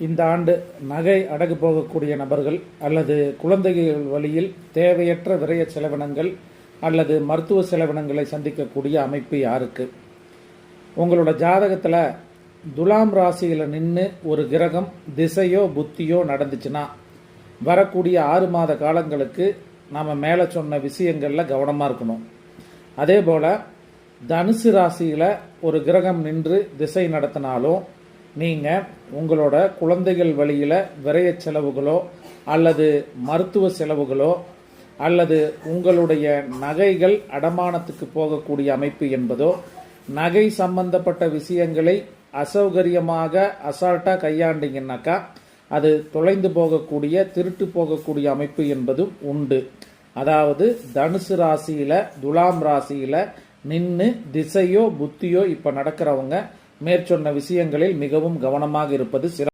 இந்த ஆண்டு நகை அடகு போகக்கூடிய நபர்கள் அல்லது குழந்தைகள் வழியில் தேவையற்ற விரய செலவினங்கள் அல்லது மருத்துவ செலவினங்களை சந்திக்கக்கூடிய அமைப்பு யாருக்கு? உங்களோட ஜாதகத்தில் துலாம் ராசியில் நின்று ஒரு கிரகம் திசையோ புத்தியோ நடந்துச்சுன்னா வரக்கூடிய 6 மாத காலங்களுக்கு நாம் மேலே சொன்ன விஷயங்களில் கவனமாக இருக்கணும். அதே போல் தனுசு ராசியில் ஒரு கிரகம் நின்று திசை நடத்தினாலும் நீங்கள் உங்களோட குழந்தைகள் வழியில் விரய செலவுகளோ அல்லது மருத்துவ செலவுகளோ அல்லது உங்களுடைய நகைகள் அடமானத்துக்கு போகக்கூடிய அமைப்பு என்பதோ நகை சம்பந்தப்பட்ட விஷயங்களை அசௌகரியமாக அசால்ட்டாக கையாண்டிங்கன்னாக்கா அது தொலைந்து போகக்கூடிய திருட்டு போகக்கூடிய அமைப்பு என்பதும் உண்டு. அதாவது தனுசு ராசியில் துலாம் ராசியில் நின்று திசையோ புத்தியோ இப்போ நடக்கிறவங்க மேற்சொன்ன விஷயங்களில் மிகவும் கவனமாக இருப்பது சிறப்பு.